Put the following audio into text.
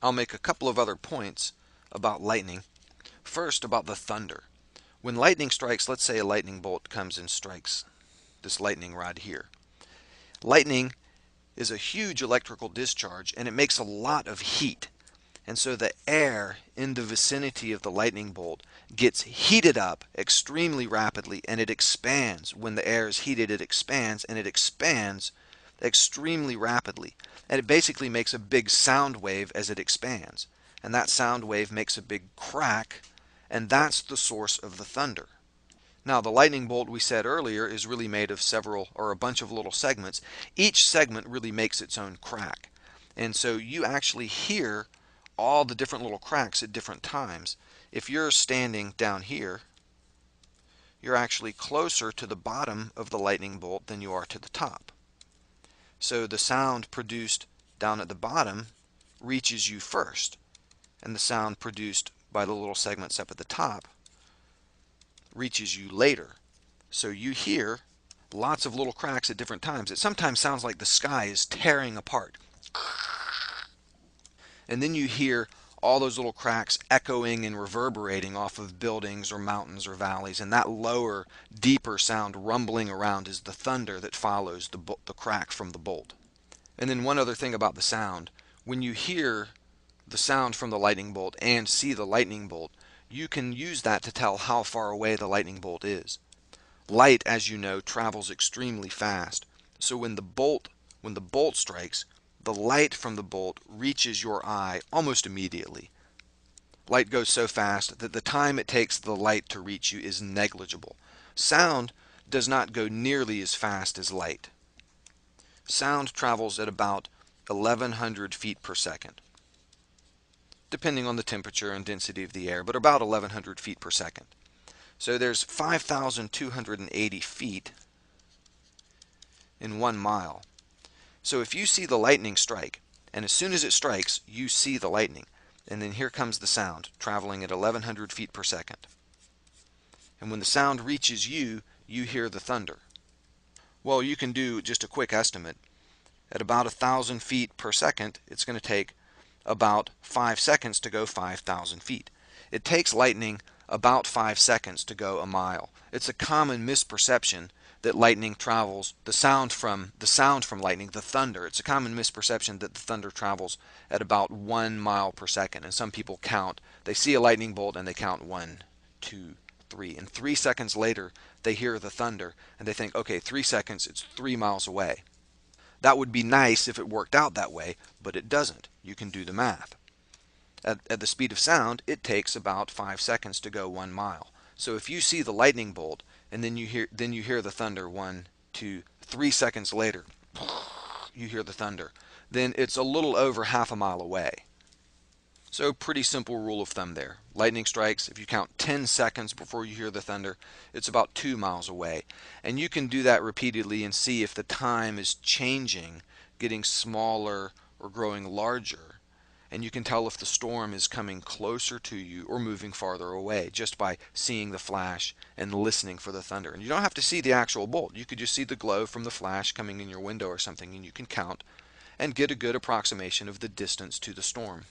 I'll make a couple of other points about lightning. First, about the thunder. When lightning strikes, let's say a lightning bolt comes and strikes this lightning rod here. Lightning is a huge electrical discharge and it makes a lot of heat. And so the air in the vicinity of the lightning bolt gets heated up extremely rapidly, and it expands. When the air is heated, it expands, and it expands extremely rapidly. And it basically makes a big sound wave as it expands. And that sound wave makes a big crack, and that's the source of the thunder. Now, the lightning bolt, we said earlier, is really made of several or a bunch of little segments. Each segment really makes its own crack. And so you actually hear all the different little cracks at different times. If you're standing down here, you're actually closer to the bottom of the lightning bolt than you are to the top. So the sound produced down at the bottom reaches you first, and the sound produced by the little segments up at the top reaches you later. So you hear lots of little cracks at different times. It sometimes sounds like the sky is tearing apart. And then you hear all those little cracks echoing and reverberating off of buildings or mountains or valleys, and that lower, deeper sound rumbling around is the thunder that follows the crack from the bolt. And then one other thing about the sound: when you hear the sound from the lightning bolt and see the lightning bolt, you can use that to tell how far away the lightning bolt is. Light, as you know, travels extremely fast. So when the bolt strikes, the light from the bolt reaches your eye almost immediately. Light goes so fast that the time it takes the light to reach you is negligible. Sound does not go nearly as fast as light. Sound travels at about 1,100 feet per second, depending on the temperature and density of the air, but about 1,100 feet per second. So there's 5,280 feet in 1 mile. So if you see the lightning strike, and as soon as it strikes, you see the lightning, and then here comes the sound traveling at 1,100 feet per second. And when the sound reaches you, you hear the thunder. Well, you can do just a quick estimate. At about 1,000 feet per second, it's going to take about 5 seconds to go 5,000 feet. It takes lightning about 5 seconds to go a mile. It's a common misperception that lightning travels, the sound from lightning, the thunder, it's a common misperception that the thunder travels at about 1 mile per second. And some people count, they see a lightning bolt and they count 1, 2, 3. And 3 seconds later, they hear the thunder and they think, okay, 3 seconds, it's 3 miles away. That would be nice if it worked out that way, but it doesn't. You can do the math. At the speed of sound, it takes about 5 seconds to go 1 mile. So if you see the lightning bolt and then you hear the thunder 1, 2, 3 seconds later, you hear the thunder, then it's a little over half a mile away. So pretty simple rule of thumb there. Lightning strikes, if you count 10 seconds before you hear the thunder, it's about 2 miles away. And you can do that repeatedly and see if the time is changing, getting smaller or growing larger. And you can tell if the storm is coming closer to you or moving farther away just by seeing the flash and listening for the thunder. And you don't have to see the actual bolt. You could just see the glow from the flash coming in your window or something, and you can count and get a good approximation of the distance to the storm.